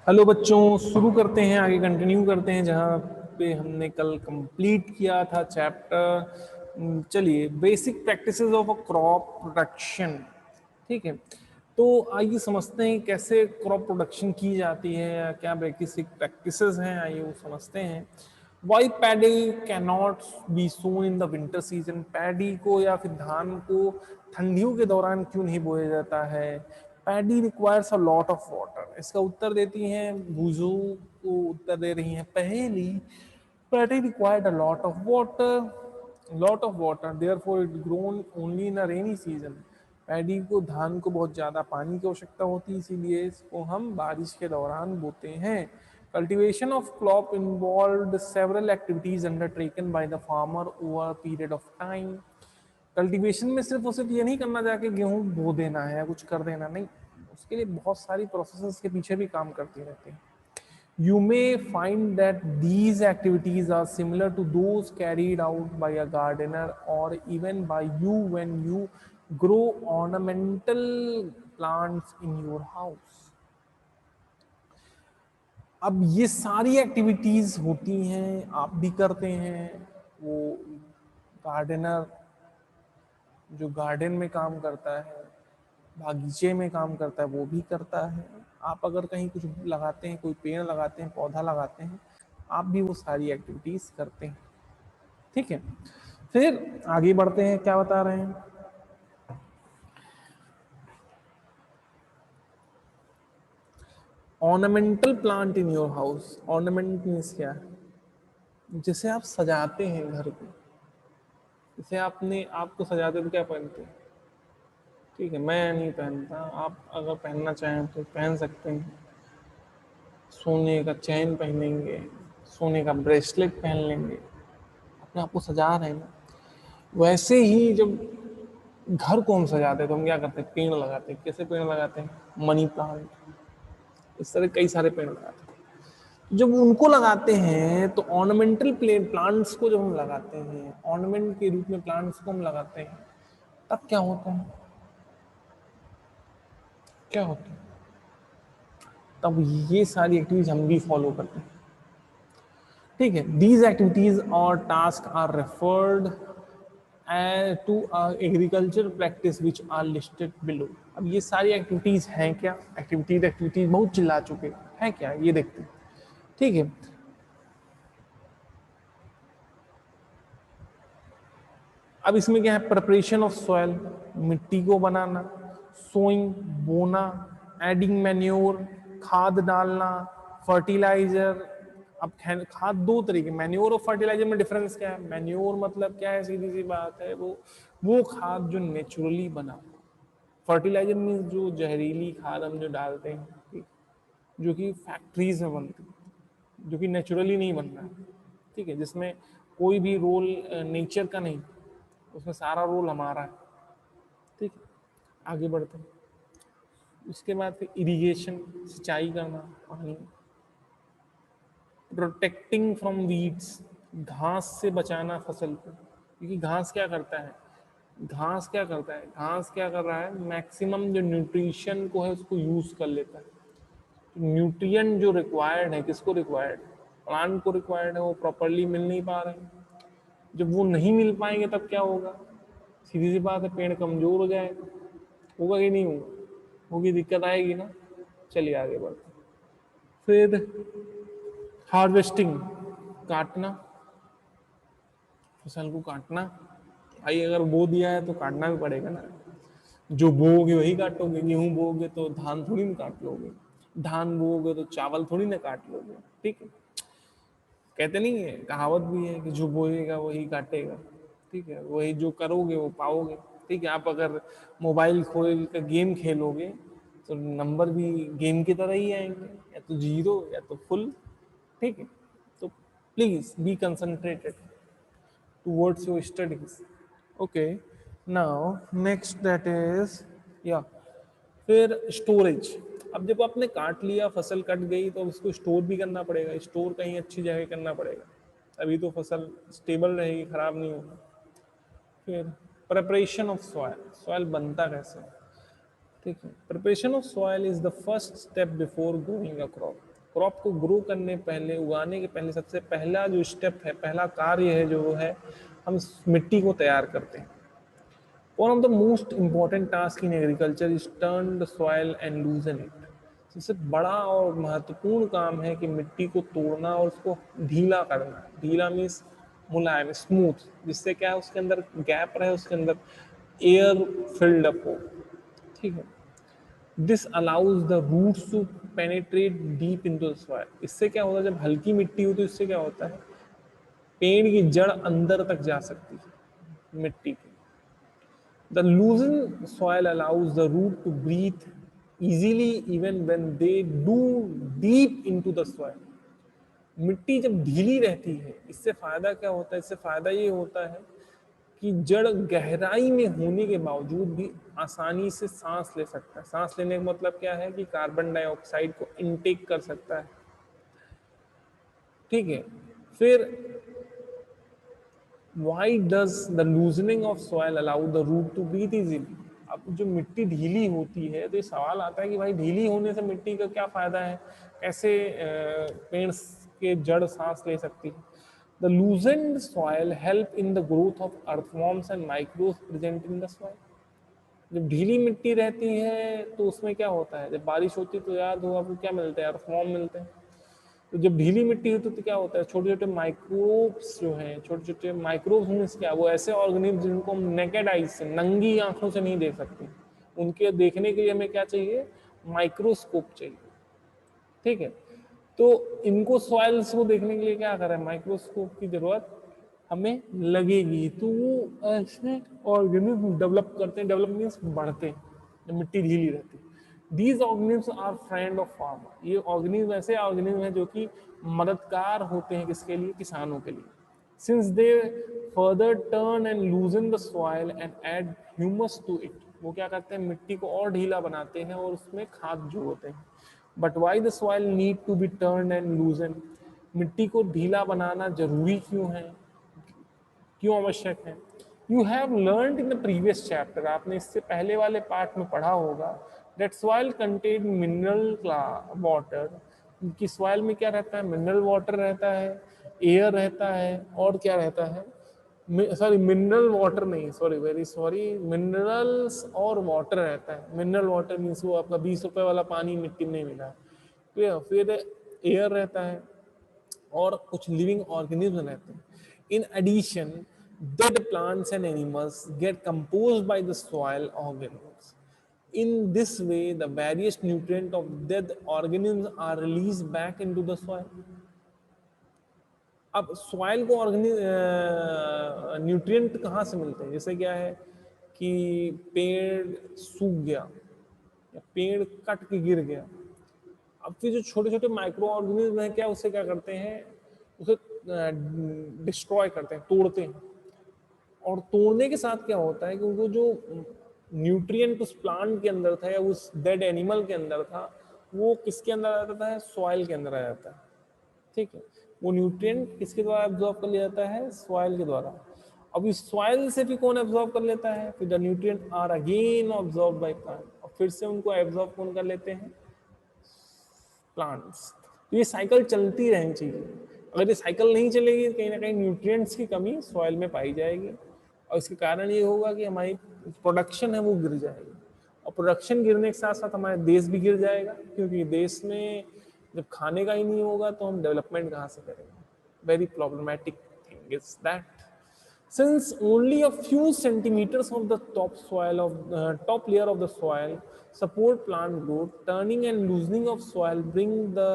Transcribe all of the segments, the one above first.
Hello बच्चों, शुरू करते हैं, आगे कंटिन्यू करते हैं जहाँ पे हमने कल कंप्लीट किया था चैप्टर। चलिए, basic practices of a crop production. ठीक है, तो आइए समझते हैं कैसे क्रॉप प्रोडक्शन की जाती है या क्या बेसिक प्रैक्टिसेस हैं, आइए वो समझते हैं। Why paddy can not be sown in the winter season. Paddy को या फिर धान को ठंडियों के दौरान क्यों नहीं बोया जाता है। Paddy requires a lot of water. इसका उत्तर देती हैं भूजू को, उत्तर दे रही हैं पहेली। Paddy required a lot of water therefore it grown only in a rainy season. Paddy को, धान को बहुत ज्यादा पानी की आवश्यकता होती है, इसीलिए इसको हम बारिश के दौरान बोते हैं। Cultivation of crop involve several activities undertaken by the farmer over period of time. Cultivation में सिर्फ और सिर्फ ये नहीं करना जाके गेहूं बो देना है या कुछ कर देना, नहीं, उसके लिए बहुत सारी प्रोसेसेस के पीछे भी काम करती रहती हैं। You may find that these activities are similar to those carried out by a gardener or even by you when you grow ornamental plants in your house. अब ये सारी एक्टिविटीज होती हैं, आप भी करते हैं। वो गार्डनर जो गार्डन में काम करता है, बागीचे में काम करता है, वो भी करता है। आप अगर कहीं कुछ लगाते हैं, कोई पेड़ लगाते हैं, पौधा लगाते हैं, आप भी वो सारी एक्टिविटीज करते हैं। ठीक है, फिर आगे बढ़ते हैं, क्या बता रहे हैं। Ornamental plant in your house. Ornament means क्या है? जिसे आप सजाते हैं घर को, जैसे आपने आपको सजाते तो क्या पहनते हैं? ठीक है, मैं नहीं पहनता, आप अगर पहनना चाहें तो पहन सकते हैं। सोने का चैन पहनेंगे, सोने का ब्रेसलेट पहन लेंगे, अपने आप को सजा रहे हैं ना। वैसे ही जब घर को हम सजाते हैं तो हम क्या करते हैं? पेड़ लगाते हैं। कैसे पेड़ लगाते हैं? मनी प्लांट, इस तरह कई सारे पेड़ लगाते हैं। जब उनको लगाते हैं तो ऑर्नामेंटल प्लांट्स को जब हम लगाते हैं, ऑर्नामेंट के रूप में प्लांट्स को हम लगाते हैं, तब क्या होता है? क्या होता है? तब ये सारी एक्टिविटीज हम भी फॉलो करते हैं। ठीक है, दीज एक्टिविटीज और task are referred to agriculture practice which are listed below. अब ये सारी एक्टिविटीज हैं क्या? एक्टिविटीज बहुत चिल्ला चुके हैं, क्या ये देखते हैं। ठीक है, अब इसमें क्या है? प्रिपरेशन ऑफ सॉइल, मिट्टी को बनाना, सोइंग, बोना, एडिंग मैन्योर, खाद डालना, फर्टिलाइजर। अब खाद दो तरीके, मैन्योर और फर्टिलाइजर में डिफरेंस क्या है? मैन्योर मतलब क्या है? सीधी सी बात है, वो खाद जो नेचुरली बना। फर्टिलाइजर मीन्स जो जहरीली खाद हम जो डालते हैं, जो कि फैक्ट्रीज में बनती है, जो कि नेचुरली नहीं बन रहा है। ठीक है, जिसमें कोई भी रोल नेचर का नहीं, उसमें सारा रोल हमारा है। ठीक है, आगे बढ़ते हैं। उसके बाद फिर इरिगेशन, सिंचाई करना, पानी। प्रोटेक्टिंग फ्रॉम वीड्स, घास से बचाना फसल को, क्योंकि घास क्या करता है? घास क्या करता है? घास क्या कर रहा है? मैक्सिमम जो न्यूट्रिशन को है उसको यूज कर लेता है। न्यूट्रिएंट जो रिक्वायर्ड है, किसको रिक्वायर्ड? प्लांट को रिक्वायर्ड है, वो प्रॉपरली मिल नहीं पा रहे हैं। जब वो नहीं मिल पाएंगे तब क्या होगा? सीधी सी बात है, पेड़ कमजोर हो जाएगा। होगा कि नहीं होगा? होगी, दिक्कत आएगी ना। चलिए आगे बढ़ते हैं। फिर हार्वेस्टिंग, काटना, फसल को काटना। भाई अगर बो दिया है तो काटना भी पड़ेगा ना। जो बोओगे वही काटोगे। गेहूं बोओगे तो धान थोड़ी ना काट लोगे, धान बोओगे तो चावल थोड़ी ना काट लोगे। ठीक है, कहते नहीं है, कहावत भी है कि जो बोएगा वही काटेगा। ठीक है, वही जो करोगे वो पाओगे। ठीक है, आप अगर मोबाइल खोल कर गेम खेलोगे तो नंबर भी गेम की तरह ही आएंगे, या तो जीरो या तो फुल। ठीक है, तो please be concentrated towards your studies. Okay, now next that is, या फिर स्टोरेज। अब जब आपने काट लिया, फसल कट गई, तो उसको स्टोर भी करना पड़ेगा। स्टोर कहीं अच्छी जगह करना पड़ेगा, अभी तो फसल स्टेबल रहेगी, खराब नहीं होगा। फिर प्रिपरेशन ऑफ सॉइल, सॉइल बनता कैसे? ठीक है, preparation of soil is the first step before growing a crop. Crop को ग्रो करने पहले, उगाने के पहले सबसे पहला जो स्टेप है, पहला कार्य है जो है, हम मिट्टी को तैयार करते हैं। One of the most important task in agriculture is turn the soil and लूजन it. सबसे बड़ा और महत्वपूर्ण काम है कि मिट्टी को तोड़ना और उसको ढीला करना। ढीला मीन्स मुलायम, स्मूथ, जिससे क्या है उसके अंदर गैप रहे, उसके अंदर एयर फिल्ड अप हो। ठीक है। This allows the roots to penetrate deep into the soil. इससे क्या होता है, जब हल्की मिट्टी हो तो इससे क्या होता है, पेड़ की जड़ अंदर तक जा सकती है मिट्टी की। The loosened soil allows the root to breathe easily even when they do deep into the soil. मिट्टी जब ढीली रहती है, इससे फायदा क्या होता है, इससे फायदा ये होता है कि जड़ गहराई में होने के बावजूद भी आसानी से सांस ले सकता है। सांस लेने का मतलब क्या है कि कार्बन डाइऑक्साइड को इनटेक कर सकता है। ठीक है। फिर Why does the loosening of soil allow the root to breathe easily? अब जो मिट्टी ढीली होती है तो ये सवाल आता है कि भाई ढीली होने से मिट्टी का क्या फायदा है, कैसे पेड़ के जड़ सांस ले सकती है। The loosened soil help in the growth of earthworms and microbes present in the soil. जब ढीली मिट्टी रहती है तो उसमें क्या होता है, जब बारिश होती है तो याद हो आपको क्या मिलते हैं, अर्थवॉर्म मिलते हैं। तो जब ढीली मिट्टी होती है तो क्या होता है, छोटे छोटे माइक्रोब्स जो हैं, छोटे छोटे माइक्रोब्स मीन्स क्या, वो ऐसे ऑर्गेनिज्म जिनको हम नेकेड आइज से, नंगी आंखों से नहीं देख सकते, उनके देखने के लिए हमें क्या चाहिए, माइक्रोस्कोप चाहिए। ठीक है। तो इनको सॉइल्स को देखने के लिए क्या करें, माइक्रोस्कोप की जरूरत हमें लगेगी। तो वो ऐसे ऑर्गेनिज्म डेवलप करते हैं, डेवलप मीन्स बढ़ते हैं जब मिट्टी ढीली रहती है। These organism are friend of farmer. ये ऑर्गेनिज्म ऐसे ऑर्गेनिज्म है जो कि मददगार होते हैं किसके लिए, किसानों के लिए। Since they further turn and loosen the soil and add humus to it. वो क्या करते हैं, मिट्टी को और ढीला बनाते हैं और उसमें खाद जोड़ते हैं। But why the soil need to be turn and loosen. मिट्टी को ढीला बनाना जरूरी क्यों है, क्यों आवश्यक है। You have learn in the previous chapter, आपने इससे पहले वाले पार्ट में पढ़ा होगा, that soil contain mineral water, कि सॉइल में क्या रहता है, मिनरल वाटर रहता है, एयर रहता है, और क्या रहता है, सॉरी मिनरल वाटर नहीं, सॉरी वेरी सॉरी, मिनरल्स और वाटर रहता है। मिनरल वाटर मीन्स वो आपका 20 रुपए वाला पानी मिट्टी में नहीं मिला है। फिर एयर रहता है और कुछ लिविंग ऑर्गेनिज्म रहते हैं। In addition dead plants and animals get composed by the soil organisms. In this way, the various nutrients of dead organisms are released back into the soil. अब सॉइल को nutrient कहाँ से मिलते हैं, जैसे क्या है कि पेड़ सूख गया या पेड़ कट के गिर गया, अब फिर जो छोटे छोटे माइक्रो ऑर्गेनिज्म है क्या, उससे क्या करते हैं, उसे डिस्ट्रॉय करते हैं, तोड़ते हैं। और तोड़ने के साथ क्या होता है कि उनको जो न्यूट्रिएंट उस प्लांट के अंदर था या उस डेड एनिमल के अंदर था, वो किसके अंदर आ जाता है, सॉइल के अंदर आ जाता है। ठीक है। वो न्यूट्रिएंट किसके द्वारा एब्जॉर्ब कर लिया जाता है, सॉइल के द्वारा। अब इस सॉइल से भी कौन एब्जॉर्ब कर लेता है, फिर the nutrient are again absorb by plant, और फिर से उनको एब्जॉर्ब कौन कर लेते हैं, प्लांट्स। तो ये साइकिल चलती रहनी चाहिए। अगर ये साइकिल नहीं चलेगी कहीं ना कहीं न्यूट्रिएंट्स की कमी सॉइल में पाई जाएगी, और इसके कारण ये होगा कि हमारी प्रोडक्शन है वो गिर जाएगी, और प्रोडक्शन गिरने के साथ साथ हमारा देश भी गिर जाएगा, क्योंकि देश में जब खाने का ही नहीं होगा तो हम डेवलपमेंट कहाँ से करेंगे। Very problematic thing is that since only a few centimeters of the top layer of the soil support plant growth, turning and loosening of soil bring the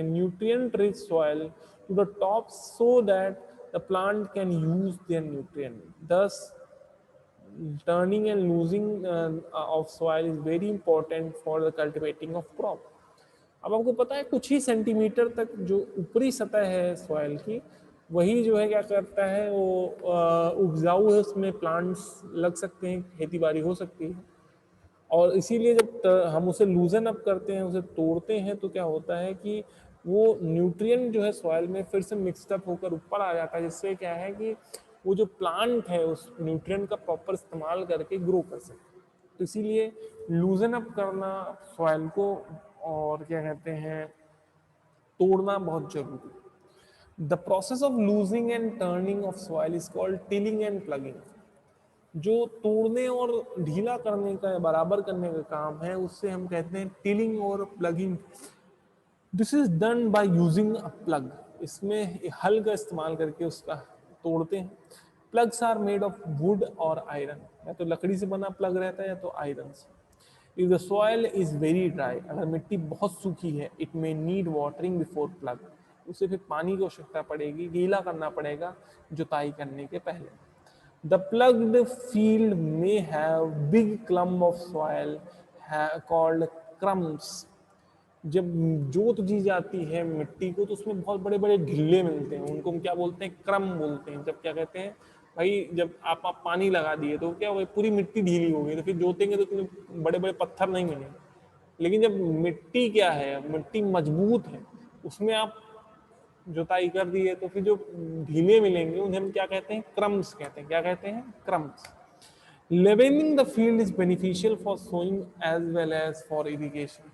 nutrient rich soil to the top so that the plant can use their nutrient. Thus turning and losing of soil is very important for the cultivating of crop. अब आपको पता है कुछ ही centimetre तक जो ऊपरी सतह है सॉइल की, वही जो है क्या करता है, वो उपजाऊ है, उसमें प्लांट्स लग सकते हैं, खेती बाड़ी हो सकती है। और इसीलिए जब हम उसे लूजन अप करते हैं, उसे तोड़ते हैं, तो क्या होता है कि वो न्यूट्रिएंट जो है सॉइल में फिर से मिक्सअप होकर ऊपर आ जाता है, जिससे क्या है कि वो जो प्लांट है उस न्यूट्रिएंट का प्रॉपर इस्तेमाल करके ग्रो कर सके। तो इसीलिए लूजन अप करना सॉइल को और क्या कहते हैं, तोड़ना बहुत जरूरी है। The process of losing and turning of soil is called tilling and plugging. जो तोड़ने और ढीला करने का, बराबर करने का काम है, उससे हम कहते हैं टिलिंग और ploughing. This is done by using a plough. इसमें हल का इस्तेमाल करके उसका तोड़ते हैं। Ploughs are made of wood और आयरन, या तो लकड़ी से बना प्लग रहता है या तो आयरन से। If the soil is very dry, अगर मिट्टी बहुत सूखी है, it may need watering before plug, उसे फिर पानी की आवश्यकता पड़ेगी, गीला करना पड़ेगा जुताई करने के पहले। The ploughed field may have big clump of soil called crumbs. जब जोत जी जाती है मिट्टी को, तो उसमें बहुत बड़े बड़े ढिल्ले मिलते हैं, उनको हम क्या बोलते हैं, क्रम बोलते हैं। जब क्या कहते हैं भाई, जब आप पानी लगा दिए तो क्या हुआ, पूरी मिट्टी ढीली हो गई, तो फिर जोतेंगे तो इतने बड़े बड़े पत्थर नहीं मिलेंगे। लेकिन जब मिट्टी क्या है, मिट्टी मजबूत है, उसमें आप जुताई कर दी है, तो फिर जो ढीले मिलेंगे उन्हें हम क्या कहते हैं, क्रम्स कहते हैं। क्या कहते हैं, crumbs. Levelling the field is beneficial for sowing as well as for irrigation.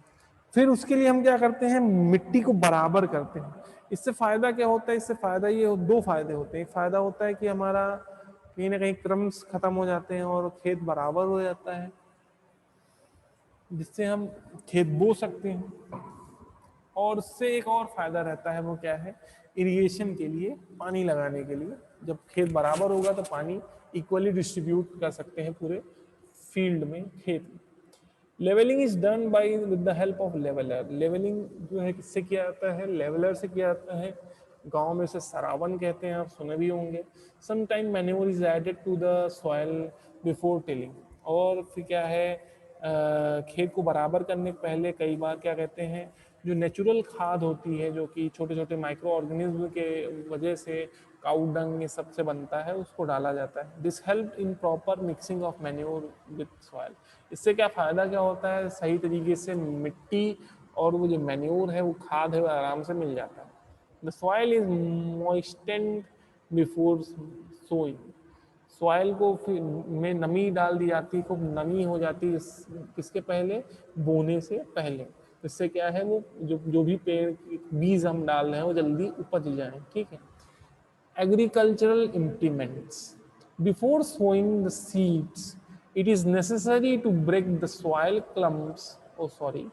फिर उसके लिए हम क्या करते हैं, मिट्टी को बराबर करते हैं। इससे फायदा क्या होता है, इससे फायदा ये, दो फायदे होते हैं। एक फायदा होता है कि हमारा कहीं ना कहीं क्रम्स खत्म हो जाते हैं और खेत बराबर हो जाता है, जिससे हम खेत बो सकते हैं। और उससे एक और फायदा रहता है, वो क्या है, इरिगेशन के लिए, पानी लगाने के लिए। जब खेत बराबर होगा तो पानी इक्वली डिस्ट्रीब्यूट कर सकते हैं पूरे फील्ड में, खेत में। Levelling is done by with the help of leveller. Levelling जो है किससे किया जाता है, लेवलर से किया जाता है। गांव में से सरावन कहते हैं, आप सुने भी होंगे। Some time manure is added to the soil before tilling. और फिर क्या है, खेत को बराबर करने के पहले कई बार क्या कहते हैं, जो नेचुरल खाद होती है, जो कि छोटे छोटे माइक्रो ऑर्गेनिज्म के वजह से, काउ डंग, ये सब से बनता है, उसको डाला जाता है। This help in proper mixing of manure with soil. इससे क्या फायदा क्या होता है, सही तरीके से मिट्टी और वो जो मैन्योर है, वो खाद है, वो आराम से मिल जाता है। The soil is moistened before sowing. Soil को फिर में नमी डाल दी जाती है, खूब नमी हो जाती है किसके पहले, बोने से पहले। इससे क्या है, वो जो भी पेड़ बीज हम डाल रहे हैं वो जल्दी उपज जाए। ठीक है। Agricultural implements. Before sowing the seeds, it is necessary to break the soil clumps, oh sorry,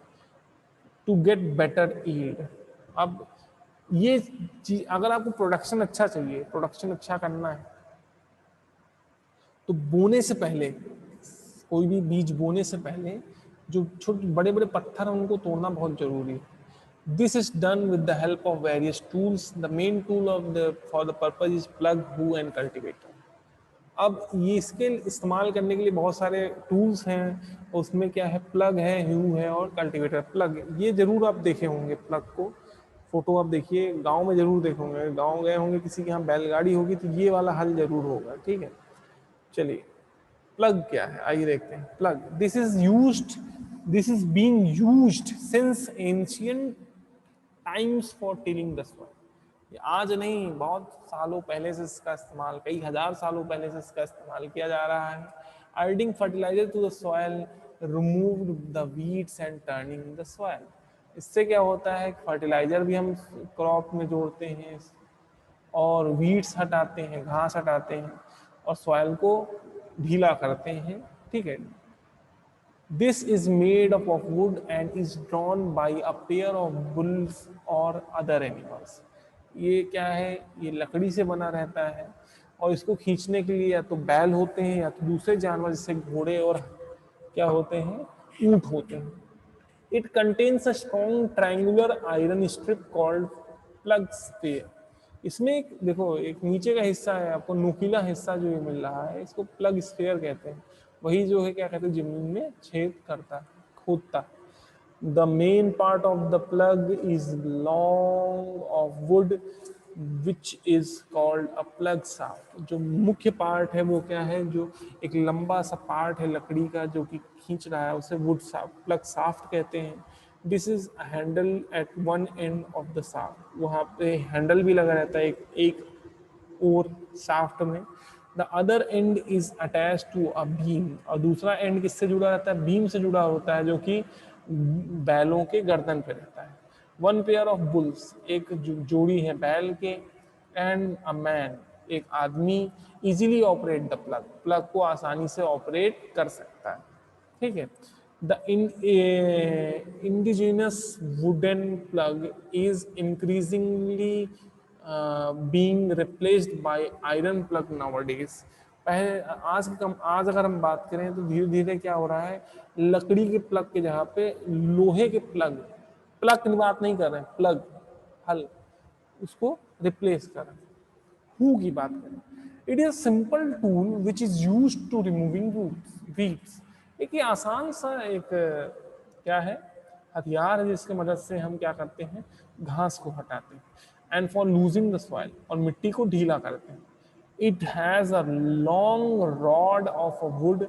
to get better yield. अब ये चीज, अगर आपको प्रोडक्शन अच्छा चाहिए, प्रोडक्शन अच्छा करना है, तो बोने से पहले, कोई भी बीज बोने से पहले जो छोटे बड़े बड़े पत्थर हैं उनको तोड़ना बहुत जरूरी है। This is done with the help of various tools. The main tool of the for the purpose is plug, hoe and cultivator. अब ये इसके इस्तेमाल करने के लिए बहुत सारे टूल्स हैं। उसमें क्या है, प्लग है, ह्यू है और कल्टीवेटर। प्लग, ये जरूर आप देखे होंगे प्लग को, फोटो आप देखिए, गांव में जरूर देखे होंगे, गांव गए होंगे किसी के यहाँ बैलगाड़ी होगी तो ये वाला हल जरूर होगा। ठीक है, चलिए, प्लग क्या है आइए देखते हैं। Plug, this is being used since ancient times for tilling the soil. आज नहीं, बहुत सालों पहले से इसका इस्तेमाल, कई हजार सालों पहले से इसका इस्तेमाल किया जा रहा है। Adding fertiliser to the soil remove the weeds and turning the soil. इससे क्या होता है, फर्टिलाइजर भी हम क्रॉप में जोड़ते हैं, और वीड्स हटाते हैं, घास हटाते हैं, और सॉइल को ढीला करते हैं। ठीक है। This is made up of wood and is drawn by a pair of bulls or other animals. ये क्या है, ये लकड़ी से बना रहता है, और इसको खींचने के लिए या तो बैल होते हैं या तो दूसरे जानवर जैसे घोड़े और क्या होते हैं, ऊंट होते हैं। It contains a strong triangular iron strip called plug sphere. इसमें एक देखो, एक नीचे का हिस्सा है, आपको नुकीला हिस्सा जो ये मिल रहा है, इसको प्लग स्फेयर कहते हैं। वही जो है क्या कहते हैं, जमीन में छेद करता, खोदता। The main part of the plough is long of wood which is called a plough shaft. जो मुख्य पार्ट है वो क्या है, जो एक लंबा सा पार्ट है लकड़ी का जो कि खींच रहा है, उसे वुड शाफ्ट, प्लग शाफ्ट कहते हैं। This is handle at one end of the shaft. वहाँ पे हैंडल भी लगा रहता है एक और शाफ्ट में। The other end is attach to a beam. और दूसरा एंड किससे जुड़ा रहता है, बीम से जुड़ा होता है, जो कि बैलों के गर्दन पे रहता है। वन पेयर ऑफ बुल्स, एक जोड़ी है बैल के, एंड अ मैन, एक आदमी, easily operate the plug, plug को आसानी से ऑपरेट कर सकता है। ठीक है। The indigenous wooden plug is increasingly being replaced by iron plug nowadays. पहले आज अगर हम बात करें तो धीरे धीरे क्या हो रहा है, लकड़ी के प्लग के जगह पे लोहे के प्लग, प्लग की बात नहीं कर रहे हैं, प्लग हल, उसको रिप्लेस कर रहे हैं। हु की बात करें, it is simple tool which is use to removing weeds. एक ये आसान सा एक क्या है, हथियार है जिसकी मदद से हम क्या करते हैं, घास को हटाते हैं। And for losing the soil, और मिट्टी को ढीला करते हैं। It has a long rod of wood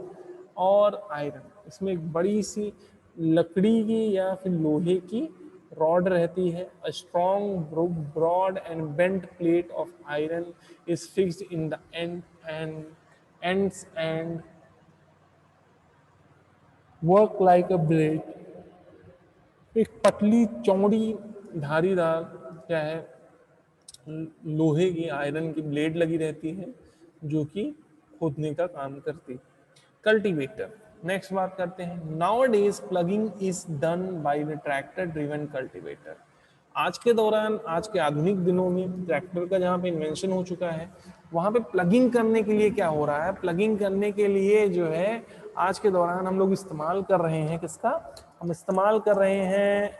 और आयरन, इसमें एक बड़ी सी लकड़ी की या फिर लोहे की रॉड रहती है। A strong broad and bent plate of iron is fixed in the ends and work like a blade। एक पतली चौड़ी धारीदार क्या है, लोहे की आयरन की ब्लेड लगी रहती है जो कि खोदने का काम करती है। कल्टीवेटर, नेक्स्ट बात करते हैं। Now days plugging is done by the tractor driven cultivator. आज के दौरान, आज के आधुनिक दिनों में ट्रैक्टर का जहाँ पे इन्वेंशन हो चुका है, वहाँ पे प्लगिंग करने के लिए क्या हो रहा है, प्लगिंग करने के लिए जो है आज के दौरान हम लोग इस्तेमाल कर रहे हैं किसका, हम इस्तेमाल कर रहे हैं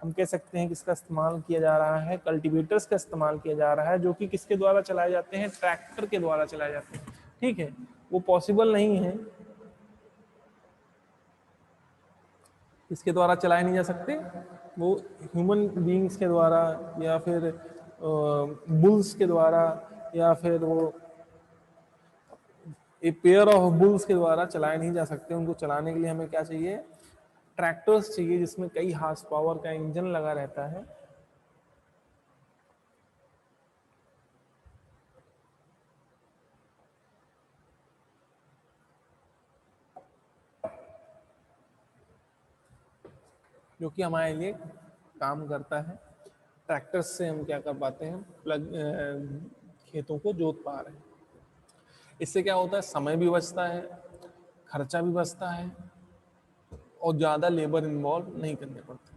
हम कह सकते हैं किसका इस्तेमाल किया जा रहा है, कल्टीवेटर्स का इस्तेमाल किया जा रहा है, जो कि किसके द्वारा चलाए जाते हैं, ट्रैक्टर के द्वारा चलाए जाते हैं। ठीक है, वो पॉसिबल नहीं है, इसके द्वारा चलाए नहीं जा सकते, वो ह्यूमन बीइंग्स के द्वारा या फिर बुल्स के द्वारा या फिर वो एक पेयर ऑफ बुल्स के द्वारा चलाए नहीं जा सकते। उनको चलाने के लिए हमें क्या चाहिए, ट्रैक्टर्स चाहिए जिसमें कई हार्स पावर का इंजन लगा रहता है। जो कि हमारे लिए काम करता है। ट्रैक्टर्स से हम क्या कर पाते हैं, खेतों को जोत पा रहे हैं। इससे क्या होता है, समय भी बचता है, खर्चा भी बचता है, और ज़्यादा लेबर इन्वॉल्व नहीं करने पड़ते।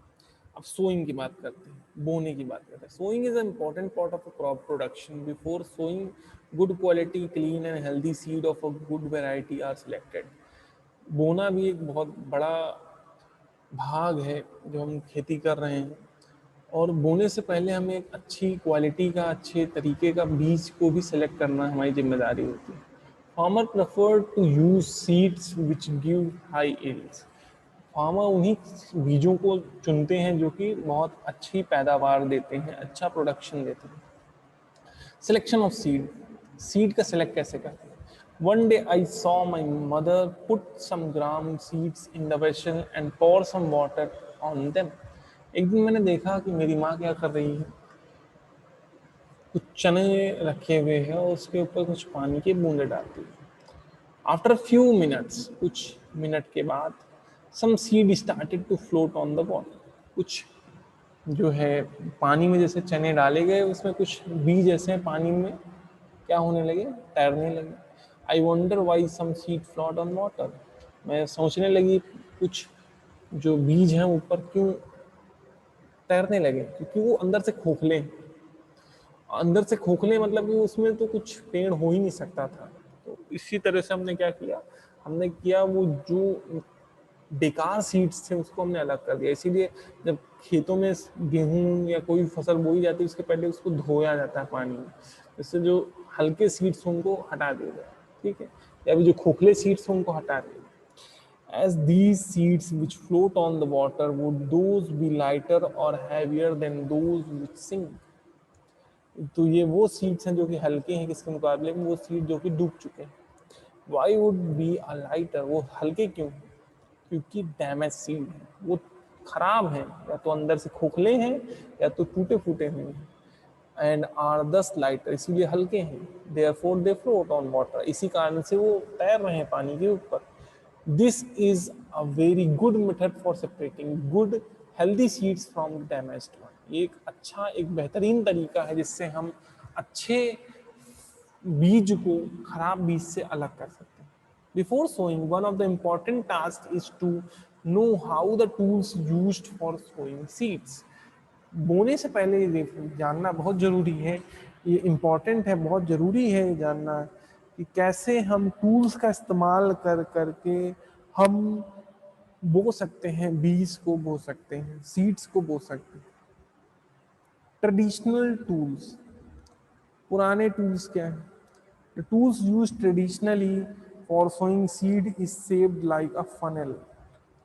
अब सोइंग की बात करते हैं, बोने की बात करते हैं। Sowing is an important part of a crop production. Before sowing, good quality, clean and healthy seed of a good variety are selected. बोना भी एक बहुत बड़ा भाग है जो हम खेती कर रहे हैं, और बोने से पहले हमें एक अच्छी क्वालिटी का, अच्छे तरीके का बीज को भी सिलेक्ट करना हमारी जिम्मेदारी होती है। Farmer prefer to use seeds which give high yields. Farmer उन्हीं बीजों को चुनते हैं जो कि बहुत अच्छी पैदावार देते हैं, अच्छा प्रोडक्शन देते हैं। सिलेक्शन ऑफ सीड, सीड का सिलेक्ट कैसे करते हैं। One day I saw my mother put some gram seeds in the vessel and pour some water on them। एक दिन मैंने देखा कि मेरी माँ क्या कर रही है, कुछ चने रखे हुए हैं और उसके ऊपर कुछ पानी के बूंदे डालती है। आफ्टर फ्यू मिनट्स, कुछ मिनट के बाद, some seed started to float on the water. कुछ जो है पानी में जैसे चने डाले गए, उसमें कुछ बीज ऐसे पानी में क्या होने लगे, तैरने लगे। I wonder why some seed float on water. मैं सोचने लगी कुछ जो बीज हैं ऊपर क्यों तैरने लगे, क्योंकि वो अंदर से खोखले हैं। अंदर से खोखले मतलब कि उसमें तो कुछ पेड़ हो ही नहीं सकता था। तो इसी तरह से हमने क्या किया, हमने किया वो जो बेकार सीड्स थे उसको हमने अलग कर दिया। इसीलिए जब खेतों में गेहूं या कोई फसल बोई जाती है उसके पहले उसको धोया जाता है पानी में, इससे जो हल्के सीड्स उनको हटा दिया जाए। ठीक है, या भी जो खोखले सीड्स उनको हटा दिया। As these seeds which float on the water, would those be lighter or heavier than those which sink? तो ये वो सीड्स हैं जो कि हल्के हैं किसके मुकाबले में, वो सीड जो कि डूब चुके हैं। Why would be a lighter, वो हल्के क्यों हैं, क्योंकि डैमेज सीड है, वो खराब है, या तो अंदर से खोखले हैं या तो टूटे फूटे हुए हैं। एंड आर दस लाइटर, इसीलिए हल्के हैं। Therefore they float on water, इसी कारण से वो तैर रहे हैं पानी के ऊपर। This is a very good method for separating good healthy seeds from damaged one. ये एक अच्छा एक बेहतरीन तरीका है जिससे हम अच्छे बीज को खराब बीज से अलग कर सकते हैं. Before sowing, one of the important tasks is to know how the tools used for sowing seeds. बोने से पहले ये जानना बहुत जरूरी है, ये इम्पोर्टेंट है, बहुत जरूरी है ये जानना कि कैसे हम टूल्स का इस्तेमाल कर करके हम बो सकते हैं, बीज को बो सकते हैं, सीड्स को बो सकते हैं. ट्रेडिशनल टूल्स, पुराने टूल्स क्या है? The tools used traditionally for sowing seed is shaped like a funnel.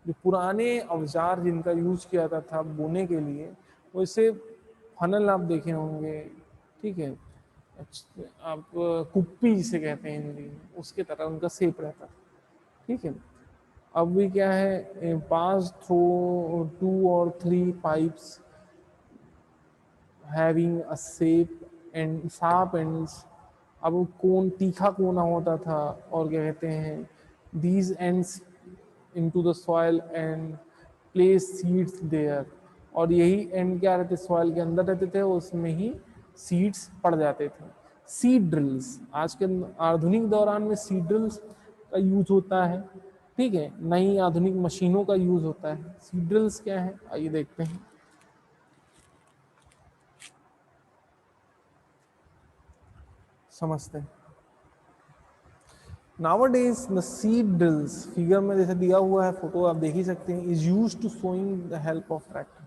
जो पुराने औजार जिनका यूज किया जाता था बोने के लिए, वैसे फनल आप देखे होंगे, ठीक है, आप कुप्पी जिसे कहते हैं हिंदी में, उसके तरह उनका शेप रहता था, ठीक है. अब भी क्या है, pass through 2 or 3 pipes having a shape and sharp ends. अब कोन तीखा कोना होता था और क्या कहते हैं, these ends into the soil and place seeds there. और यही एंड क्या रहते, सॉइल के अंदर रहते थे, उसमें ही सीड्स पड़ जाते थे. सीड ड्रिल्स, आज के आधुनिक दौरान में सीड ड्रिल्स का यूज होता है, ठीक है, नई आधुनिक मशीनों का यूज होता है. सीड ड्रिल्स क्या है, आइए देखते हैं. समझते हैं. Nowadays the seed drills, figure में जैसे दिया हुआ है, फोटो आप देख ही सकते हैं, is use to sowing the help of tractor.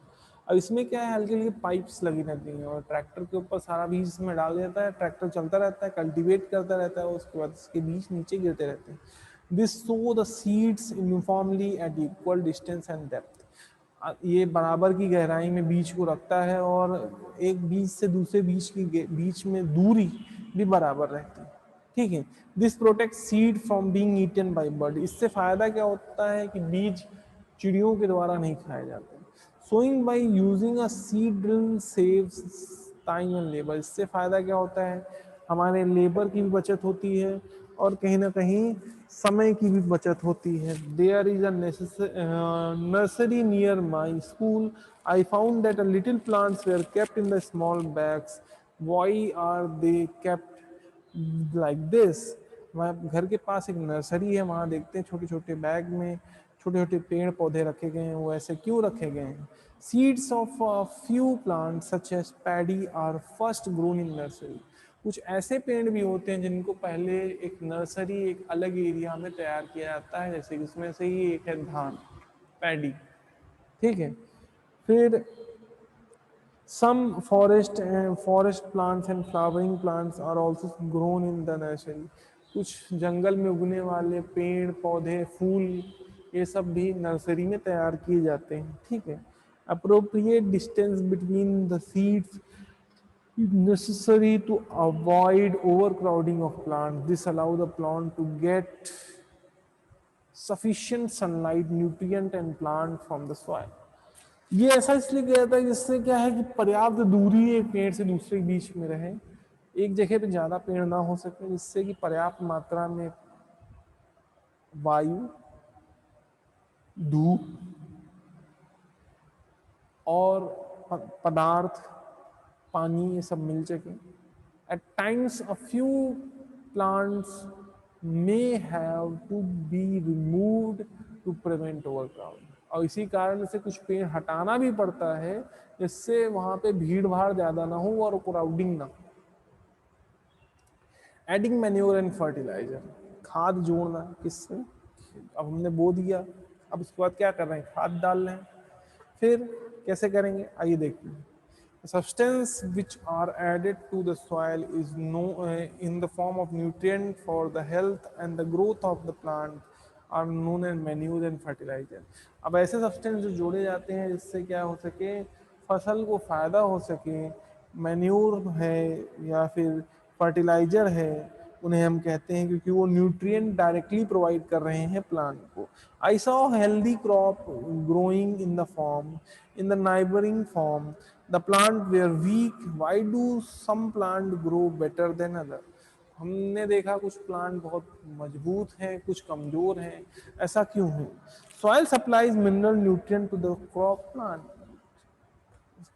अब इसमें क्या है, हल्के हल्के पाइप्स लगी रहती हैं और ट्रैक्टर के ऊपर सारा बीज इसमें डाल देता है, ट्रैक्टर चलता रहता है, कल्टीवेट करता रहता है, उसके बाद इसके बीज नीचे गिरते रहते हैं. This so the seeds uniformly eight equal distance and depth. ये बराबर की गहराई में बीज को रखता है और एक बीज से दूसरे बीज की बीच में दूरी भी बराबर रहती है, ठीक है. This protect seed from being eaten by bird. इससे फायदा क्या होता है कि बीज चिड़ियों के द्वारा नहीं खाए जाते. Sowing by using a seed drill saves time and labour. इससे फायदा क्या होता है, हमारे लेबर की भी बचत होती है और कहीं ना कहीं समय की भी बचत होती है. There is a nursery near my school. I found that a little plants were kept in the small bags. Why are they kept like this? वहाँ घर के पास एक नर्सरी है, वहाँ देखते हैं छोटे छोटे बैग में छोटे छोटे पेड़ पौधे रखे गए हैं. वो ऐसे क्यों रखे गए हैं? Seeds of few plants such as paddy are first grown in nursery. कुछ ऐसे पेड़ भी होते हैं जिनको पहले एक नर्सरी, एक अलग एरिया में तैयार किया जाता है, जैसे कि उसमें से ही एक है धान, पैडी, ठीक है. फिर some forest plants and flowering plants are also grown in the nursery. कुछ जंगल में उगने वाले पेड़ पौधे फूल, ये सब भी नर्सरी में तैयार किए जाते हैं, ठीक है. appropriate distance between the seeds is necessary to avoid overcrowding of plants. This allow the plant to get sufficient sunlight, nutrient and plant from the soil. ये ऐसा इसलिए किया जाता है जिससे क्या है कि पर्याप्त दूरी एक पेड़ से दूसरे के बीच में रहे, एक जगह पे ज्यादा पेड़ ना हो सके, जिससे कि पर्याप्त मात्रा में वायु, धूप और पदार्थ, पानी, ये सब मिल सके. At times a few plants may have to be removed to prevent overcrowding. और इसी कारण से कुछ पेड़ हटाना भी पड़ता है, जिससे वहां पे भीड़ भाड़ ज्यादा ना हो और क्राउडिंग ना हो. एडिंग मैन्योर एंड फर्टिलाइजर, खाद जोड़ना. किससे? अब हमने बो दिया, अब उसके बाद क्या कर रहे हैं, खाद डाल रहे हैं. फिर कैसे करेंगे, आइए देखते हैं. Substance which are added to the soil is in the form of nutrient for the health and the growth of the plant are known as manure and fertilizer. अब ऐसे सब्सटेंस जो जोड़े जाते हैं जिससे क्या हो सके, फसल को फायदा हो सके, मैन्योर है या फिर फर्टिलाइजर है, उन्हें हम कहते हैं क्योंकि वो न्यूट्रिएंट डायरेक्टली प्रोवाइड कर रहे हैं प्लांट को. I saw healthy crop growing in the form in the neighboring farm. The plant were weak. Why do some plant grow better than other? हमने देखा कुछ प्लांट बहुत मजबूत हैं, कुछ कमजोर हैं, ऐसा क्यों है? Soil supplies mineral nutrient to the crop plant.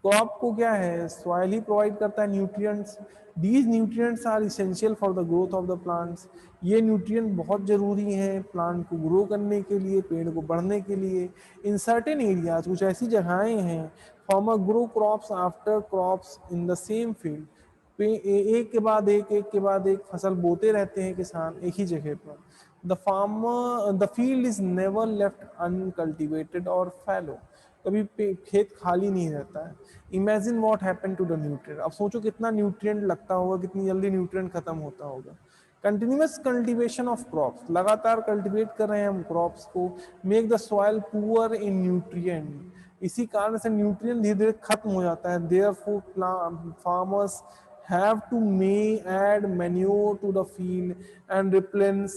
Crop को क्या है, सॉइल ही प्रोवाइड करता है nutrients. These nutrients are essential for the growth of the plants. ये न्यूट्रिएंट बहुत जरूरी हैं प्लांट को ग्रो करने के लिए, पेड़ को बढ़ने के लिए। इन सर्टेन एरियाज, कुछ ऐसी जगहें हैं, farmer grow crops after crops in the same field. एक के बाद एक के बाद एक फसल बोते रहते हैं किसान एक ही जगह पर। The field is never left uncultivated और फैलो। कभी खेत खाली नहीं रहता है। Imagine what happen to the nutrient. अब सोचो कितना न्यूट्रिएंट लगता होगा, कितनी जल्दी न्यूट्रिएंट खत्म होता होगा। कंटिन्यूस कल्टीवेशन ऑफ क्रॉप्स, लगातार कल्टीवेट कर रहे हैं हम क्रॉप्स को, make the soil poor in nutrient. इसी कारण से न्यूट्रिएंट धीरे धीरे खत्म हो जाता है। Therefore farmers have to may add manure to the field and replenish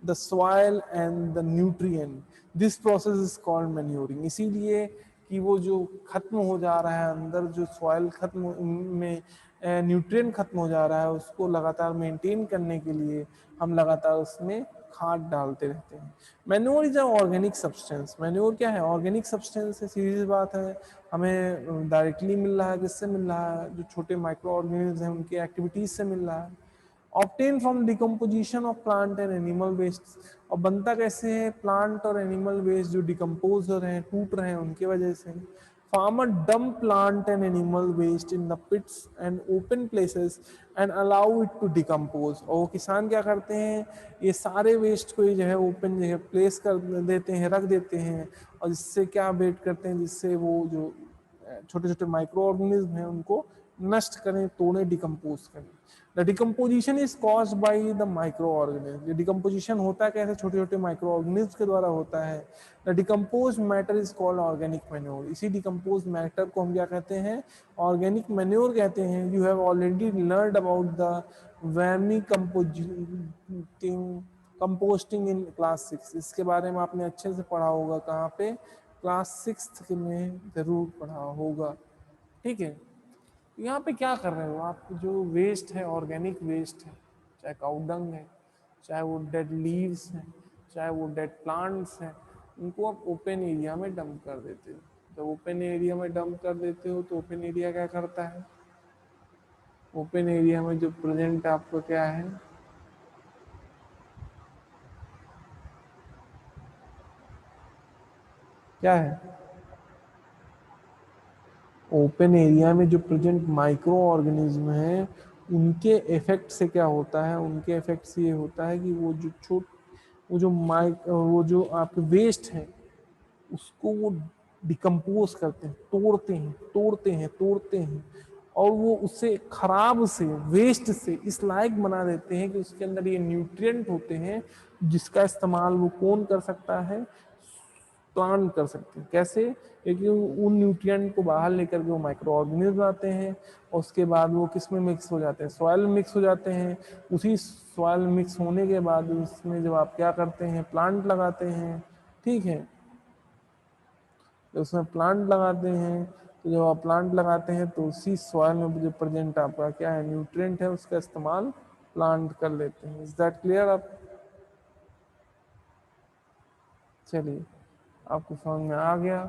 the soil and the nutrient. This process is called manuring। इसीलिए कि वो जो खत्म हो जा रहा है अंदर, जो सॉइल खत्म में न्यूट्रिएंट खत्म हो जा रहा है, उसको लगातार मेंटेन करने के लिए हम लगातार उसमें खाद डालते रहते हैं। Manure is organic substance. Manure क्या है? ऑर्गेनिक सब्सटेंस है, सीधी बात है। हमें डायरेक्टली मिल रहा है, किससे मिल रहा है? जो छोटे माइक्रो ऑर्गेनिज्म हैं उनके एक्टिविटीज से मिल रहा है। Obtain from decomposition of plant and animal waste. और बनता कैसे है? प्लांट और एनिमल वेस्ट जो डिकम्पोज हो रहे हैं, टूट रहे हैं, उनके वजह से। Farmer dump plant and animal waste in the pits and open places and allow it to decompose. और किसान क्या करते हैं? ये सारे वेस्ट को ये जो है ओपन जगह प्लेस कर देते हैं, रख देते हैं। और जिससे क्या वेट करते हैं? जिससे वो जो छोटे छोटे माइक्रो ऑर्गेनिज्म हैं उनको नष्ट करें, तोड़ें, डिकम्पोज करें। The decomposition is caused by the micro organism. ये डिकम्पोजिशन होता है कैसे? छोटे छोटे माइक्रो ऑर्गेनिज्म के द्वारा होता है। The decompose matter is called organic manure. इसी डिकम्पोज मैटर को हम क्या कहते हैं? ऑर्गेनिक मैन्योर कहते हैं। You have already learned about the vermi composting in class 6। इसके बारे में आपने अच्छे से पढ़ा होगा। कहाँ पे? क्लास 6 में जरूर पढ़ा होगा। ठीक है। यहाँ पे क्या कर रहे हो आप? जो वेस्ट है, ऑर्गेनिक वेस्ट है, चाहे काउडंग है, चाहे वो डेड लीव्स हैं, चाहे वो डेड प्लांट्स हैं, उनको आप ओपन एरिया में डंप कर देते हो। जब ओपन एरिया में डंप कर देते हो तो ओपन एरिया क्या करता है? ओपन एरिया में जो प्रेजेंट आपको क्या है? क्या है? ओपन एरिया में जो प्रेजेंट माइक्रो ऑर्गेनिज्म है, उनके इफेक्ट से क्या होता है? उनके इफेक्ट से ये होता है कि वो जो आपके वेस्ट है उसको वो डिकम्पोज करते हैं, तोड़ते हैं और वो उसे खराब से, वेस्ट से इस लायक बना देते हैं कि उसके अंदर ये न्यूट्रिएंट होते हैं जिसका इस्तेमाल वो कौन कर सकता है? प्लांट कर सकते हैं। कैसे? क्योंकि उन न्यूट्रिएंट को बाहर लेकर के वो माइक्रो ऑर्गेनिज्म आते हैं और उसके बाद वो किस में मिक्स हो जाते हैं? सॉइल में मिक्स हो जाते हैं। उसी सॉइल मिक्स होने के बाद उसमें जब आप क्या करते हैं? प्लांट लगाते हैं। ठीक है। तो उसमें प्लांट लगाते हैं, तो जब आप प्लांट लगाते हैं तो उसी सॉइल में जो प्रेजेंट आपका क्या है? न्यूट्रिएंट है, उसका इस्तेमाल प्लांट कर लेते हैं। Is that clear? आप चलिए, आपको समझ में आ गया,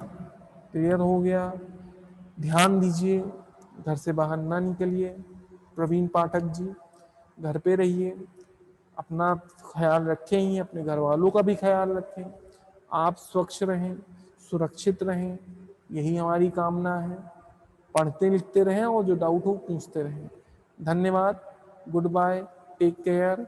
क्लियर हो गया। ध्यान दीजिए, घर से बाहर ना निकलिए। प्रवीण पाठक जी, घर पे रहिए, अपना ख्याल रखें ही, अपने घर वालों का भी ख्याल रखें। आप स्वच्छ रहें, सुरक्षित रहें, यही हमारी कामना है। पढ़ते लिखते रहें और जो डाउट हो पूछते रहें। धन्यवाद। Good bye. Take care.